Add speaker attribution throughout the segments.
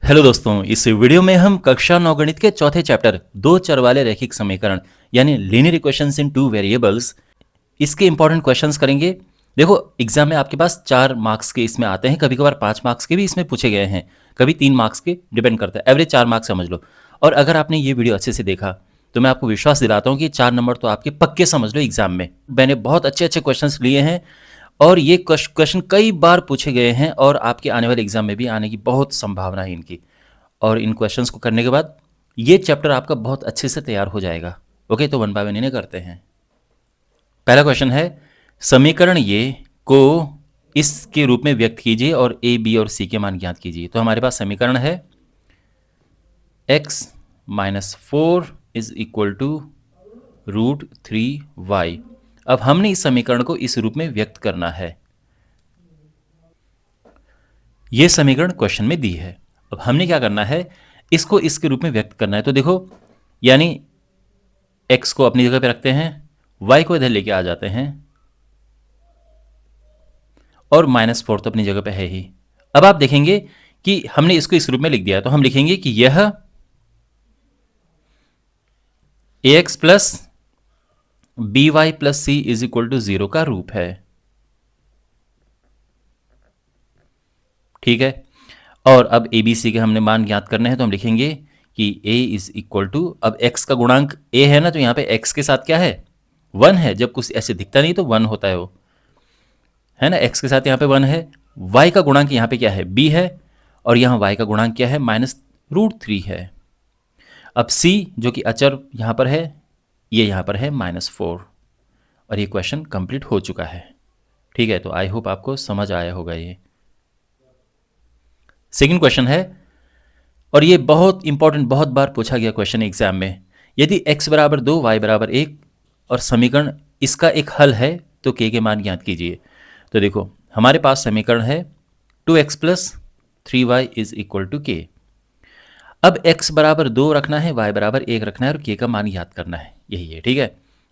Speaker 1: Hello दोस्तों, इस video में हम कक्षा 9 गणित के चौथे चैप्टर दो चर वाले रैखिक समीकरण यानी लीनियर इक्वेशंस इन टू वेरिएबल्स इसके इंपॉर्टेंट क्वेश्चंस करेंगे। देखो, एग्जाम में आपके पास 4 मार्क्स के इसमें आते हैं, कभी कभार 5 मार्क्स के भी इसमें पूछे गए हैं, कभी 3 मार्क्स के, डिपेंड करता है। एवरेज 4 मार्क्स समझ लो। और अगर आपने ये वीडियो अच्छे से देखा तो मैं आपको विश्वास दिलाता हूँ कि 4 नंबर तो आपके पक्के समझ लो एग्जाम में। मैंने बहुत अच्छे अच्छे क्वेश्चंस लिए हैं और ये क्वेश्चन कई बार पूछे गए हैं और आपके आने वाले एग्जाम में भी आने की बहुत संभावना है इनकी। और इन क्वेश्चंस को करने के बाद ये चैप्टर आपका बहुत अच्छे से तैयार हो जाएगा। ओके, तो वन बाय वन इन्हें करते हैं। पहला क्वेश्चन है, समीकरण ये को इसके रूप में व्यक्त कीजिए और ए बी और सी के मान ज्ञात कीजिए। तो हमारे पास समीकरण है x minus 4 is equal to √3y। अब हमने इस समीकरण को इस रूप में व्यक्त करना है। यह समीकरण क्वेश्चन में दी है। अब हमने क्या करना है, इसको इसके रूप में व्यक्त करना है। तो देखो, यानी x को अपनी जगह पे रखते हैं, y को इधर लेके आ जाते हैं और -4 तो अपनी जगह पे है ही। अब आप देखेंगे कि हमने इसको इस रूप में लिख दिया, तो हम लिखेंगे कि यह ax plus by plus C is equal to 0 का रूप है। ठीक है। और अब ए बी सी के हमने मान ज्ञात करने हैं, तो हम लिखेंगे कि a इज इक्वल टू, अब x का गुणांक a है ना, तो यहाँ पे x के साथ क्या है, 1 है। जब कुछ ऐसे दिखता नहीं तो 1 होता है वो, है ना। x के साथ यहाँ पे 1 है। y का गुणांक यहाँ पे क्या है, b है। और यहाँ y का गुणांक क्या है, -√3 है। अब c जो कि अचर यहाँ पर है, ये यहाँ पर है -4। और ये क्वेश्चन कंप्लीट हो चुका है। ठीक है, तो आई होप आपको समझ आया होगा ये। सेकेंड क्वेश्चन है, और ये बहुत इंपॉर्टेंट, बहुत बार पूछा गया क्वेश्चन एग्जाम में। यदि x बराबर 2 y बराबर 1 और समीकरण इसका एक हल है तो k के मान ज्ञात कीजिए। तो देखो, हमारे पास समीकरण है 2x plus 3y is equal to k। अब x बराबर 2 रखना है, y बराबर 1 रखना है और k का मान ज्ञात करना है, यही है। ठीक है,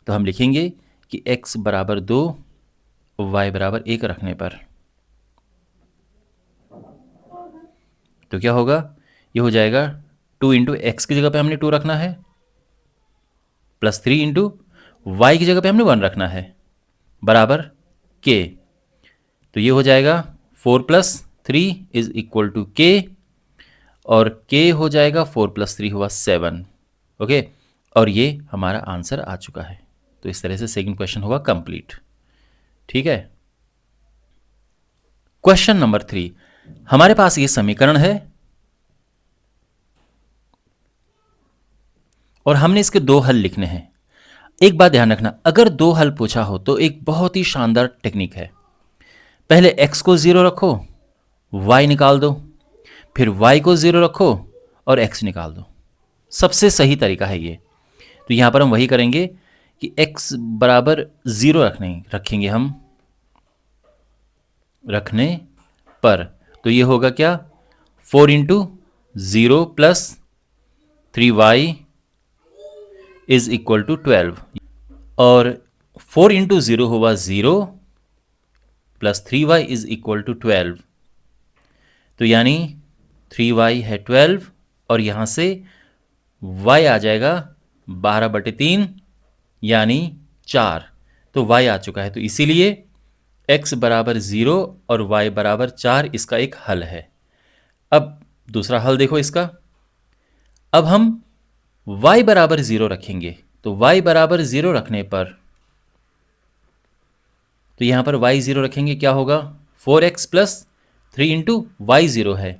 Speaker 1: तो हम लिखेंगे कि x बराबर 2 y बराबर 1 रखने पर तो क्या होगा, ये हो जाएगा 2 इंटू एक्स की जगह पे हमने 2 रखना है, प्लस 3 इंटू वाई की जगह पे हमने 1 रखना है, बराबर के। तो ये हो जाएगा 4 प्लस 3 इज इक्वल टू के, और के हो जाएगा 4 प्लस 3 हुआ 7। ओके, और ये हमारा आंसर आ चुका है। तो इस तरह से सेकंड क्वेश्चन हुआ कंप्लीट। ठीक है। क्वेश्चन नंबर 3, हमारे पास ये समीकरण है और हमने इसके 2 हल लिखने हैं। एक बात ध्यान रखना, अगर 2 हल पूछा हो तो एक बहुत ही शानदार टेक्निक है। पहले x को 0 रखो, y निकाल दो, फिर y को 0 रखो और x निकाल दो। सबसे सही तरीका है ये। तो यहां पर हम वही करेंगे कि x बराबर 0 रखेंगे हम रखने पर। तो ये होगा क्या, 4 into 0 plus 3y is equal to 12, और 4 इंटू 0 हुआ 0 plus 3y is equal to 12। तो यानी 3y है 12 और यहाँ से y आ जाएगा 12/3 यानी 4। तो y आ चुका है। तो इसीलिए x बराबर 0 और y बराबर 4 इसका एक हल है। अब दूसरा हल देखो इसका। अब हम y बराबर 0 रखेंगे, तो y बराबर 0 रखने पर तो यहां पर y 0 रखेंगे, क्या होगा, 4x प्लस 3 इंटू वाई 0 है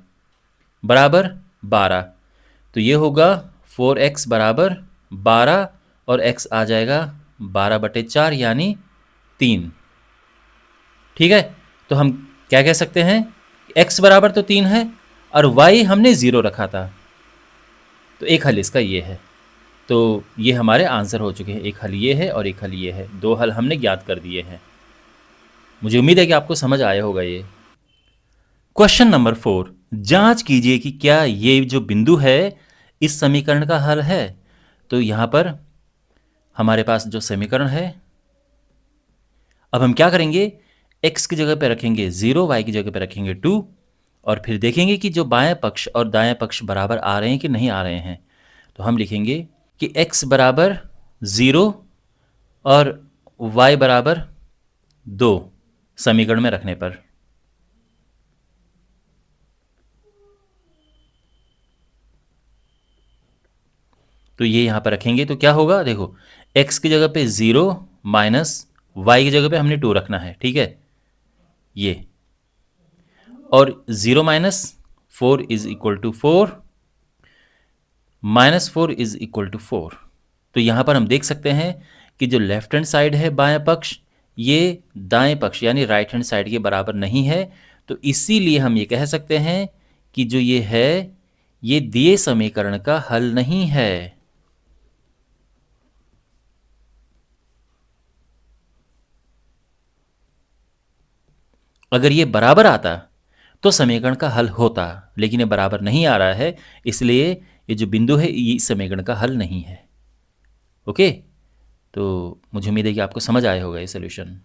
Speaker 1: बराबर 12। तो ये होगा 4x बराबर 12 और x आ जाएगा 12/4 यानी 3। ठीक है, तो हम क्या कह सकते हैं, x बराबर तो 3 है और y हमने 0 रखा था, तो एक हल इसका ये है। तो ये हमारे आंसर हो चुके हैं। एक हल ये है और एक हल ये है। 2 हल हमने ज्ञात कर दिए हैं। मुझे उम्मीद है कि आपको समझ आया होगा ये। क्वेश्चन नंबर 4, जांच कीजिए कि क्या ये जो बिंदु है इस समीकरण का हल है। तो यहां पर हमारे पास जो समीकरण है, अब हम क्या करेंगे, x की जगह पे रखेंगे 0, y की जगह पे रखेंगे 2 और फिर देखेंगे कि जो बाएं पक्ष और दाएं पक्ष बराबर आ रहे हैं कि नहीं आ रहे हैं। तो हम लिखेंगे कि x बराबर 0 और y बराबर 2 समीकरण में रखने पर। तो ये यहाँ पर रखेंगे तो क्या होगा, देखो x की जगह पे 0 माइनस y की जगह पे हमने 2 रखना है, ठीक है ये, और 0 minus 4 is equal to 4, minus 4 is equal to 4। तो यहाँ पर हम देख सकते हैं कि जो लेफ्ट हैंड साइड है बाएं पक्ष, ये दाएं पक्ष यानी राइट हैंड साइड के बराबर नहीं है। तो इसीलिए हम ये कह सकते हैं कि जो ये है ये दिए समीकरण का हल नहीं है। अगर ये बराबर आता तो समीकरण का हल होता, लेकिन ये बराबर नहीं आ रहा है, इसलिए ये जो बिंदु है ये समीकरण का हल नहीं है। ओके, तो मुझे उम्मीद है कि आपको समझ आया होगा ये सोल्यूशन।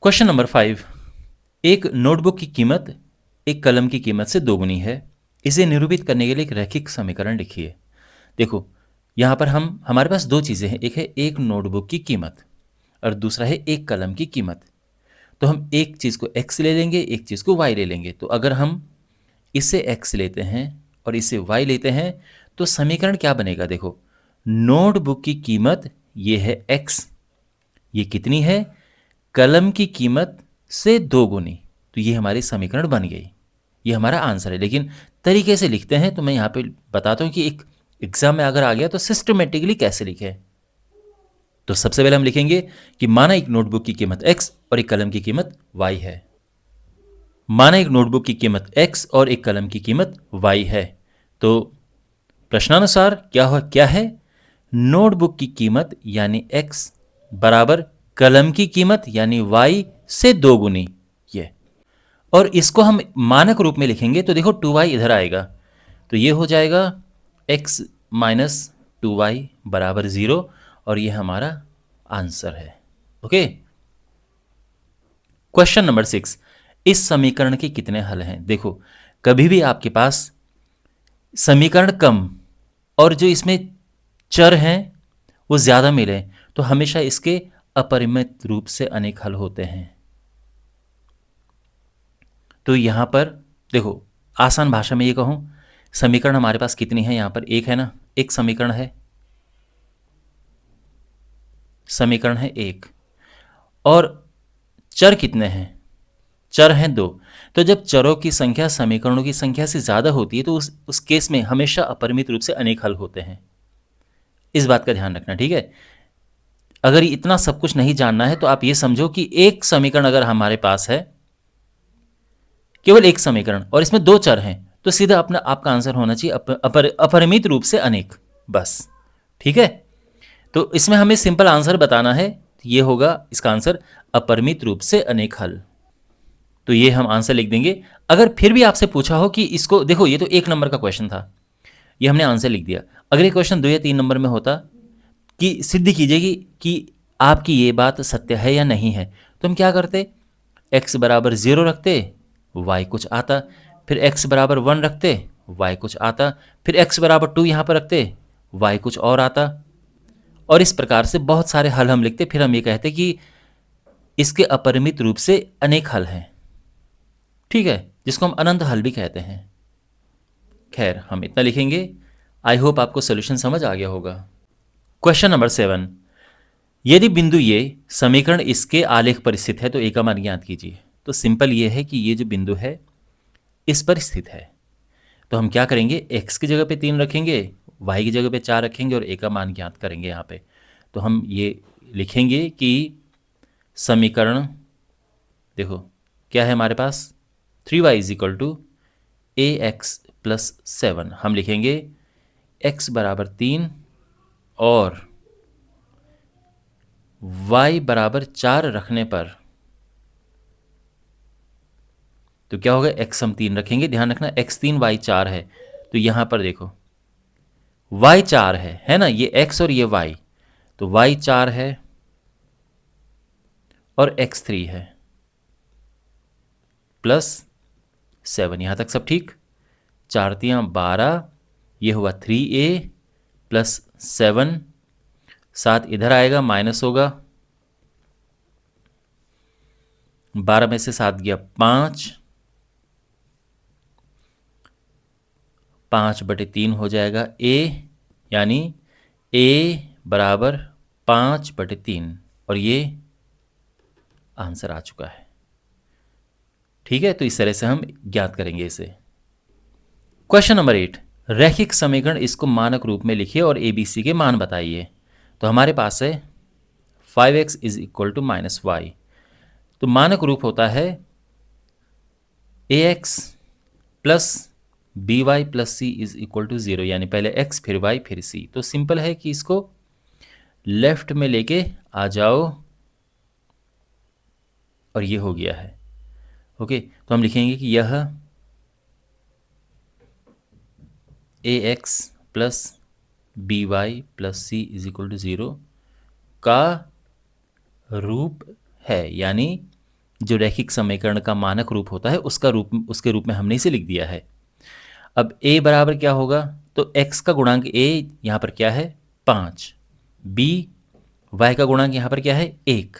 Speaker 1: क्वेश्चन नंबर 5, एक नोटबुक की कीमत एक कलम की कीमत से दोगुनी है। इसे निरूपित करने के लिए एक रैखिक समीकरण लिखिए। देखो यहाँ पर हमारे पास दो चीज़ें हैं, एक है एक नोटबुक की कीमत और दूसरा है एक कलम की कीमत। तो हम एक चीज़ को x ले लेंगे, एक चीज़ को y ले लेंगे। तो अगर हम इसे x लेते हैं और इसे y लेते हैं तो समीकरण क्या बनेगा, देखो नोटबुक की कीमत ये है x, ये कितनी है, कलम की कीमत से दोगुनी। तो ये हमारी समीकरण बन गई, ये हमारा आंसर है। लेकिन तरीके से लिखते हैं तो मैं यहाँ पे बताता हूँ कि एक एग्जाम में अगर आ गया तो सिस्टमेटिकली कैसे लिखें। तो सबसे पहले हम लिखेंगे कि माना एक नोटबुक की कीमत x और एक कलम की कीमत y है। माना एक नोटबुक की कीमत x और एक कलम की कीमत y है। तो प्रश्नानुसार क्या है, नोटबुक की कीमत यानी x बराबर कलम की कीमत यानी y से दोगुनी ये। और इसको हम मानक रूप में लिखेंगे तो देखो 2y इधर आएगा, तो ये हो जाएगा x माइनस 2y बराबर 0 और ये हमारा आंसर है। ओके, क्वेश्चन नंबर 6, इस समीकरण के कितने हल हैं। देखो कभी भी आपके पास समीकरण कम और जो इसमें चर हैं वो ज़्यादा मिले तो हमेशा इसके अपरिमित रूप से अनेक हल होते हैं। तो यहाँ पर देखो आसान भाषा में ये कहूँ, समीकरण हमारे पास कितनी है, यहाँ पर एक है ना, एक समीकरण है, समीकरण है एक, और चर कितने हैं, चर हैं 2। तो जब चरों की संख्या समीकरणों की संख्या से ज़्यादा होती है तो उस केस में हमेशा अपरिमित रूप से अनेक हल होते हैं। इस बात का ध्यान रखना, ठीक है। अगर इतना सब कुछ नहीं जानना है तो आप ये समझो कि एक समीकरण अगर हमारे पास है, केवल एक समीकरण और इसमें 2 चर हैं, तो सीधा अपना आपका आंसर होना चाहिए अपरिमित रूप से अनेक, बस, ठीक है। तो इसमें हमें सिंपल आंसर बताना है, ये होगा इसका आंसर अपरिमित रूप से अनेक हल। तो ये हम आंसर लिख देंगे। अगर फिर भी आपसे पूछा हो कि इसको देखो, ये तो 1 नंबर का क्वेश्चन था, ये हमने आंसर लिख दिया। अगर ये क्वेश्चन 2 या 3 नंबर में होता कि सिद्ध कीजिएगी कि आपकी ये बात सत्य है या नहीं है, तो हम क्या करते, x बराबर 0 रखते, y कुछ आता, फिर x बराबर 1 रखते, y कुछ आता, फिर x बराबर 2 यहाँ पर रखते, y कुछ और आता, और इस प्रकार से बहुत सारे हल हम लिखते। फिर हम ये कहते कि इसके अपरिमित रूप से अनेक हल हैं, ठीक है, जिसको हम अनंत हल भी कहते हैं। खैर हम इतना लिखेंगे। आई होप आपको सोल्यूशन समझ आ गया होगा। क्वेश्चन नंबर 7, यदि बिंदु ये समीकरण इसके आलेख पर स्थित है तो ए का मान ज्ञात कीजिए। तो सिंपल ये है कि ये जो बिंदु है इस पर स्थित है, तो हम क्या करेंगे, x की जगह पे 3 रखेंगे, y की जगह पे 4 रखेंगे और a का मान ज्ञात करेंगे यहाँ पे। तो हम ये लिखेंगे कि समीकरण देखो क्या है हमारे पास, 3y is equal to ax plus 7। हम लिखेंगे x बराबर 3 और y बराबर 4 रखने पर तो क्या होगा, x हम 3 रखेंगे, ध्यान रखना x 3 y 4 है। तो यहाँ पर देखो y 4 है ना, ये x और ये y, तो y 4 है और x 3 है प्लस 7, यहाँ तक सब ठीक। 4 तियाँ 12, ये हुआ 3a प्लस 7, 7 इधर आएगा माइनस होगा, 12 में से 7 गया 5, 5/3 हो जाएगा a, यानी a बराबर 5/3, और ये आंसर आ चुका है। ठीक है, तो इस तरह से हम ज्ञात करेंगे इसे। क्वेश्चन नंबर 8, रैखिक समीकरण इसको मानक रूप में लिखिए और ABC के मान बताइए। तो हमारे पास है 5x is equal to -y। तो मानक रूप होता है ax plus by plus c is equal to 0, यानी पहले x फिर y फिर c। तो सिंपल है कि इसको लेफ्ट में लेके आ जाओ, और ये हो गया है। ओके, तो हम लिखेंगे कि यह ax plus by plus c is equal to 0 का रूप है, यानी जो रैखिक समीकरण का मानक रूप होता है उसके रूप में हमने इसे लिख दिया है। अब a बराबर क्या होगा, तो x का गुणांक a यहाँ पर क्या है 5, b y का गुणांक यहाँ पर क्या है 1,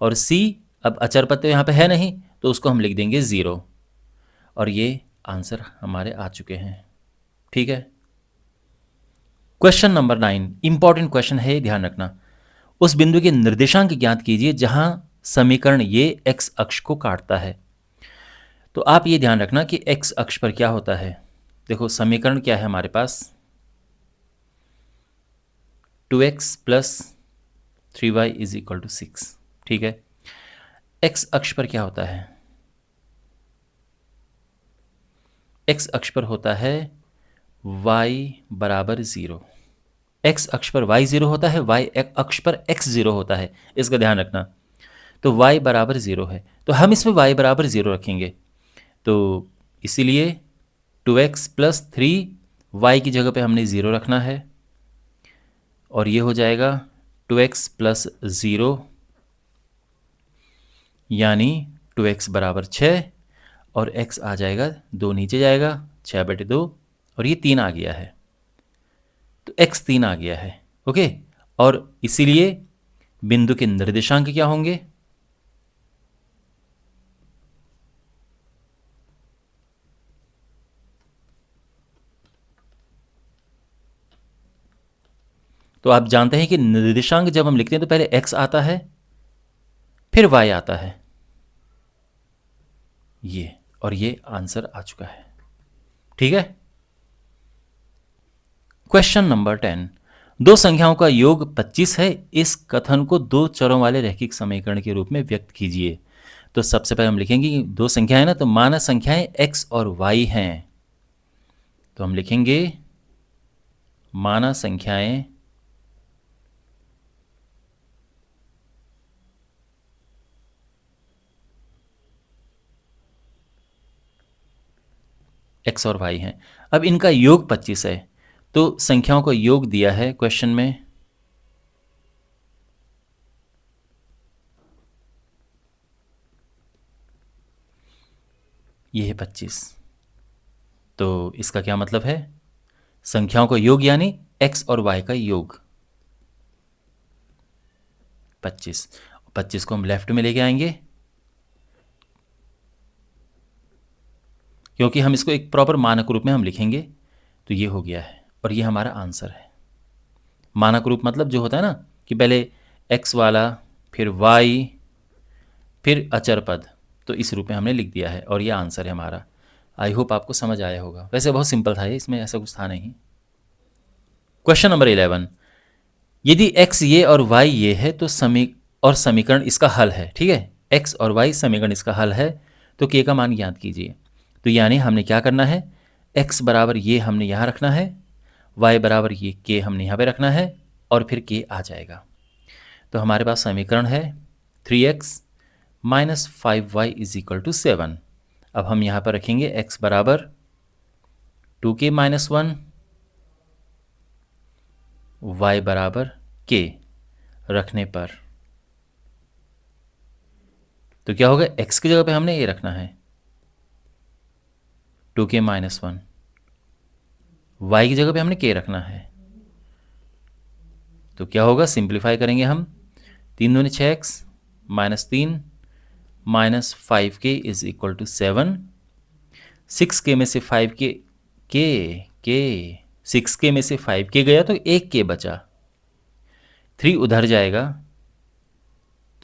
Speaker 1: और c अब अचर पद तो यहाँ पे है नहीं, तो उसको हम लिख देंगे 0, और ये आंसर हमारे आ चुके हैं। ठीक है। क्वेश्चन नंबर 9 इंपॉर्टेंट क्वेश्चन है, ध्यान रखना। उस बिंदु के निर्देशांक ज्ञात कीजिए जहां समीकरण ये x अक्ष को काटता है। तो आप ये ध्यान रखना कि x अक्ष पर क्या होता है। देखो समीकरण क्या है हमारे पास, 2x plus 3y is equal to 6। ठीक है, x अक्ष पर क्या होता है, x अक्ष पर होता है y बराबर 0। x अक्ष पर y 0 होता है, y अक्ष पर x 0 होता है, इसका ध्यान रखना। तो y बराबर 0 है, तो हम इसमें y बराबर 0 रखेंगे। तो इसीलिए 2x प्लस 3y की जगह पे हमने 0 रखना है, और ये हो जाएगा 2x प्लस 0, यानी 2x बराबर 6, और x आ जाएगा 2 नीचे जाएगा 6/2, और ये 3 आ गया है, तो x 3 आ गया है। ओके, और इसीलिए बिंदु के निर्देशांक क्या होंगे, तो आप जानते हैं कि निर्देशांक जब हम लिखते हैं तो पहले x आता है फिर y आता है, ये, और ये आंसर आ चुका है। ठीक है। क्वेश्चन नंबर 10, दो संख्याओं का योग 25 है, इस कथन को दो चरों वाले रैखिक समीकरण के रूप में व्यक्त कीजिए। तो सबसे पहले हम लिखेंगे कि दो संख्याएं ना, तो मानक संख्याएं x और y हैं। तो हम लिखेंगे मानक संख्याएं x और y हैं। अब इनका योग 25 है, तो संख्याओं का योग दिया है क्वेश्चन में, ये है 25। तो इसका क्या मतलब है, संख्याओं का योग यानी x और y का योग 25। 25 को हम लेफ्ट में लेके आएंगे, क्योंकि हम इसको एक प्रॉपर मानक रूप में हम लिखेंगे। तो ये हो गया है, और ये हमारा आंसर है। मानक रूप मतलब जो होता है ना कि पहले x वाला फिर y फिर अचर पद, तो इस रूप में हमने लिख दिया है, और ये आंसर है हमारा। आई होप आपको समझ आया होगा। वैसे बहुत सिंपल था ये, इसमें ऐसा कुछ था नहीं। क्वेश्चन नंबर 11, यदि x ये और y ये है तो समीकरण इसका हल है। ठीक है, x और y समीकरण इसका हल है, तो k का मान ज्ञात कीजिए। तो यानी हमने क्या करना है, x बराबर ये हमने यहाँ रखना है, y बराबर ये k हमने यहाँ पे रखना है, और फिर k आ जाएगा। तो हमारे पास समीकरण है 3x minus 5y is equal to 7। अब हम यहाँ पर रखेंगे x बराबर 2k माइनस 1, y बराबर k रखने पर तो क्या होगा, x की जगह पे हमने a रखना है, 2k-1, y की जगह पे हमने k रखना है। तो क्या होगा, सिंप्लीफाई करेंगे हम, 3 दूनी 6x -3 -5k is equal to 7। 6k में से 5k k 6k में से 5k गया तो 1k बचा, 3 उधर जाएगा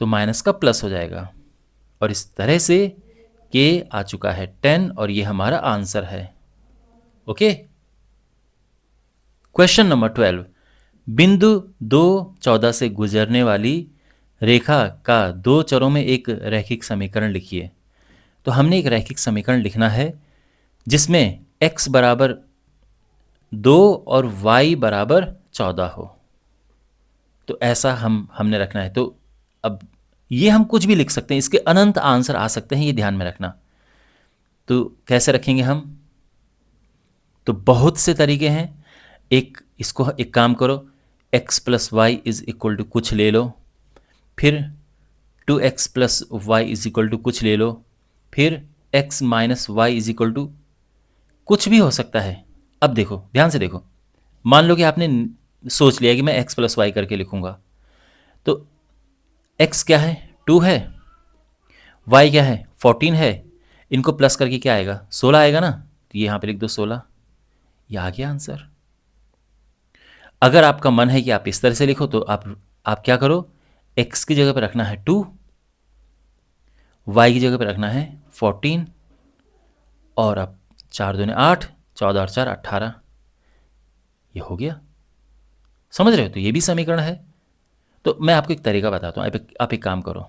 Speaker 1: तो माइनस का प्लस हो जाएगा, और इस तरह से k आ चुका है 10 और ये हमारा आंसर है। ओके। क्वेश्चन नंबर 12, बिंदु 2 14 से गुजरने वाली रेखा का दो चरों में एक रैखिक समीकरण लिखिए। तो हमने एक रैखिक समीकरण लिखना है जिसमें x बराबर 2 और y बराबर 14 हो। तो ऐसा हमने रखना है। तो अब ये हम कुछ भी लिख सकते हैं, इसके अनंत आंसर आ सकते हैं, ये ध्यान में रखना। तो कैसे रखेंगे हम? तो बहुत से तरीके हैं। इसको एक काम करो, x plus Y is equal to कुछ ले लो, फिर 2x plus Y is equal to कुछ ले लो, फिर x minus Y is equal to कुछ भी हो सकता है। अब देखो, ध्यान से देखो, मान लो कि आपने सोच लिया कि मैं x प्लस वाई करके लिखूंगा। तो x क्या है? 2 है, y क्या है? 14 है, इनको प्लस करके क्या आएगा? 16 आएगा ना। तो ये यहाँ पे लिख दो 16, ये आ गया आंसर। अगर आपका मन है कि आप इस तरह से लिखो तो आप क्या करो, x की जगह पर रखना है 2, y की जगह पर रखना है 14, और अब 4 दूने 8, 14 और 4 18, ये हो गया। समझ रहे हो? तो ये भी समीकरण है। तो मैं आपको एक तरीका बताता हूँ, आप एक काम करो,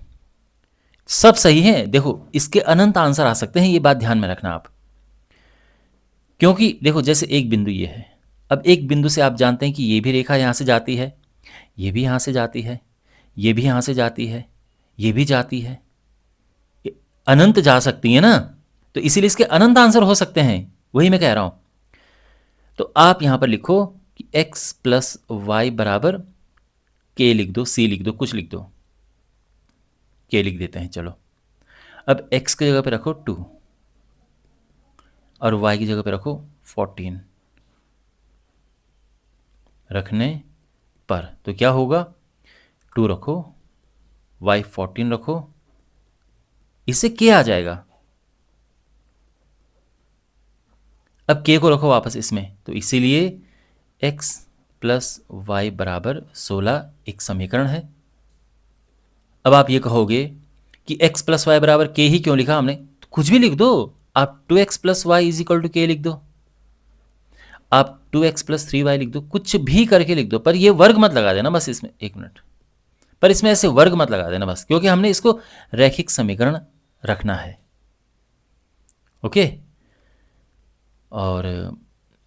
Speaker 1: सब सही है। देखो, इसके अनंत आंसर आ सकते हैं, ये बात ध्यान में रखना आप। क्योंकि देखो, जैसे एक बिंदु ये है, अब एक बिंदु से आप जानते हैं कि ये भी रेखा यहाँ से जाती है, ये भी यहाँ से जाती है, ये भी यहाँ से जाती है, ये भी जाती है, अनंत जा सकती है ना। तो इसीलिए इसके अनंत आंसर हो सकते हैं, वही मैं कह रहा हूं। तो आप यहां पर लिखो कि x प्लस वाई बराबर k लिख दो, c लिख दो, कुछ लिख दो, k लिख देते हैं। चलो, अब x की जगह पे रखो 2 और y की जगह पे रखो 14। रखने पर तो क्या होगा, 2 रखो, y 14 रखो, इससे k आ जाएगा। अब k को रखो वापस इसमें, तो इसीलिए x प्लस वाई बराबर 16 एक समीकरण है। अब आप ये कहोगे कि x प्लस वाई बराबर k ही क्यों लिखा हमने? तो कुछ भी लिख दो, आप 2x plus Y is equal to k लिख दो, आप 2x प्लस 3y लिख दो, कुछ भी करके लिख दो, पर ये वर्ग मत लगा देना बस इसमें। एक मिनट, पर इसमें ऐसे वर्ग मत लगा देना बस, क्योंकि हमने इसको रैखिक समीकरण रखना है। ओके। और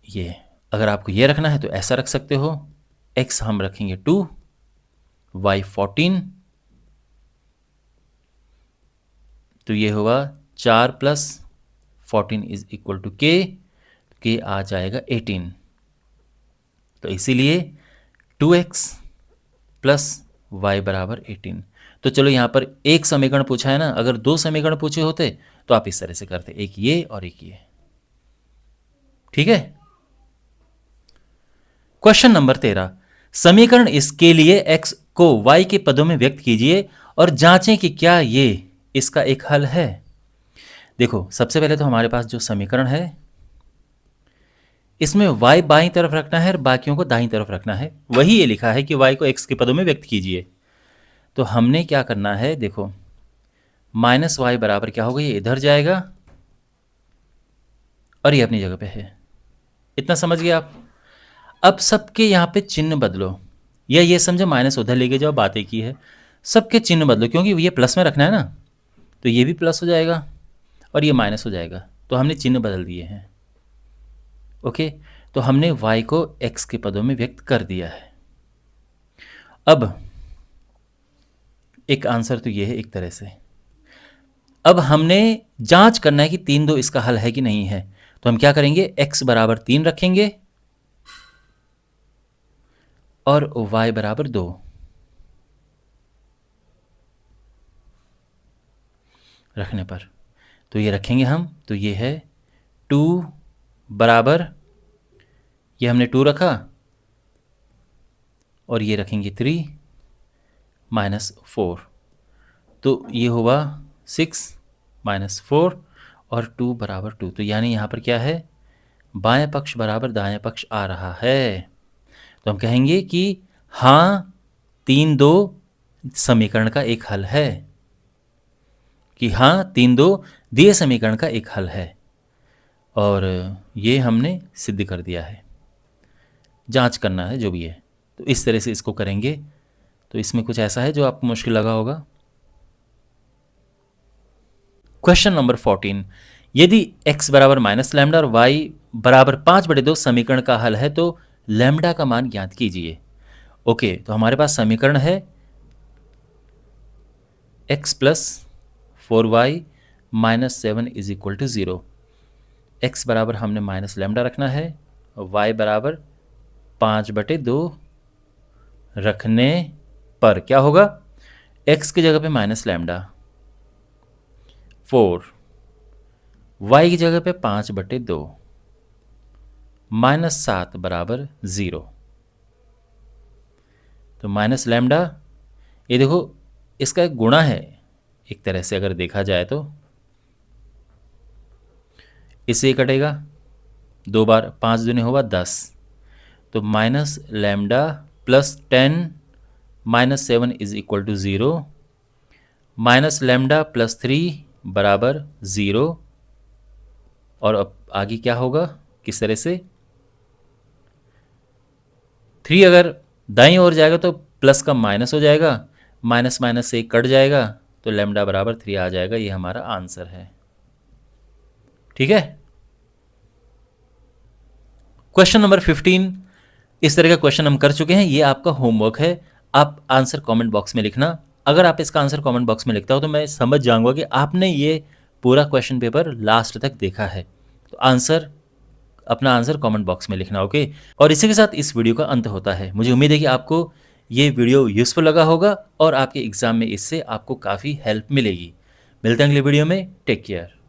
Speaker 1: ये अगर आपको ये रखना है तो ऐसा रख सकते हो, x हम रखेंगे 2, y 14, तो ये होगा 4 plus 14 is equal to k आ जाएगा 18। तो इसीलिए 2x प्लस वाई बराबर 18। तो चलो, यहाँ पर एक समीकरण पूछा है ना, अगर 2 समीकरण पूछे होते तो आप इस तरह से करते, एक ये और एक ये। ठीक है। क्वेश्चन नंबर 13, समीकरण इसके लिए x को y के पदों में व्यक्त कीजिए और जांचें कि क्या ये इसका एक हल है। देखो, सबसे पहले तो हमारे पास जो समीकरण है, इसमें y बाईं तरफ रखना है और बाकियों को दाईं तरफ रखना है। वही ये लिखा है कि y को x के पदों में व्यक्त कीजिए। तो हमने क्या करना है, देखो, माइनस वाई बराबर क्या होगा, ये इधर जाएगा और ये अपनी जगह पे है। इतना समझ गए आप? अब सबके यहाँ पे चिन्ह बदलो, या ये समझो माइनस उधर लेके जाओ, बात एक ही है। सबके चिन्ह बदलो, क्योंकि ये प्लस में रखना है ना, तो ये भी प्लस हो जाएगा और ये माइनस हो जाएगा। तो हमने चिन्ह बदल दिए हैं। ओके। तो हमने y को x के पदों में व्यक्त कर दिया है। अब एक आंसर तो ये है एक तरह से। अब हमने जांच करना है कि 3 2 इसका हल है कि नहीं है। तो हम क्या करेंगे, x बराबर 3 रखेंगे और y बराबर 2 रखने पर, तो ये रखेंगे हम, तो ये है 2 बराबर, ये हमने 2 रखा और ये रखेंगे 3 माइनस 4, तो ये होगा 6 माइनस 4 और 2 बराबर 2। तो यानी यहाँ पर क्या है, बाएं पक्ष बराबर दाएं पक्ष आ रहा है। तो हम कहेंगे कि हाँ 3 2 समीकरण का एक हल है, कि हाँ 3 2 दिए समीकरण का एक हल है, और ये हमने सिद्ध कर दिया है। जांच करना है जो भी है, तो इस तरह से इसको करेंगे। तो इसमें कुछ ऐसा है जो आपको मुश्किल लगा होगा। क्वेश्चन नंबर 14, यदि x बराबर माइनस लैम्डा और y बराबर 5/2 समीकरण का हल है तो लैम्डा का मान ज्ञात कीजिए। ओके, तो हमारे पास समीकरण है x plus 4y minus 7 is equal to 0। x बराबर हमने माइनस लैम्डा रखना है और y बराबर 5/2 रखने पर क्या होगा, x की जगह पे माइनस लैम्डा 4, y की जगह पे 5/2 माइनस 7 बराबर 0। तो माइनस लैम्डा, ये देखो इसका एक गुणा है एक तरह से अगर देखा जाए तो, इससे ये कटेगा 2 बार, 5 दूनी होगा 10, तो minus lambda plus 10 minus 7 is equal to 0, minus lambda plus 3 बराबर 0। और अब आगे क्या होगा, किस तरह से 3 अगर दाईं ओर जाएगा तो प्लस का माइनस हो जाएगा, माइनस माइनस से कट जाएगा, तो लैम्डा बराबर 3 आ जाएगा। ये हमारा आंसर है। ठीक है। क्वेश्चन नंबर 15, इस तरह का क्वेश्चन हम कर चुके हैं। ये आपका होमवर्क है, आप आंसर कमेंट बॉक्स में लिखना। अगर आप इसका आंसर कमेंट बॉक्स में लिखता हो तो मैं समझ जाऊंगा कि आपने ये पूरा क्वेश्चन पेपर लास्ट तक देखा है। तो अपना आंसर कमेंट बॉक्स में लिखना, ओके। और इसी के साथ इस वीडियो का अंत होता है। मुझे उम्मीद है कि आपको ये वीडियो यूज़फुल लगा होगा और आपके एग्ज़ाम में इससे आपको काफ़ी हेल्प मिलेगी। मिलते हैं अगले वीडियो में। Take care.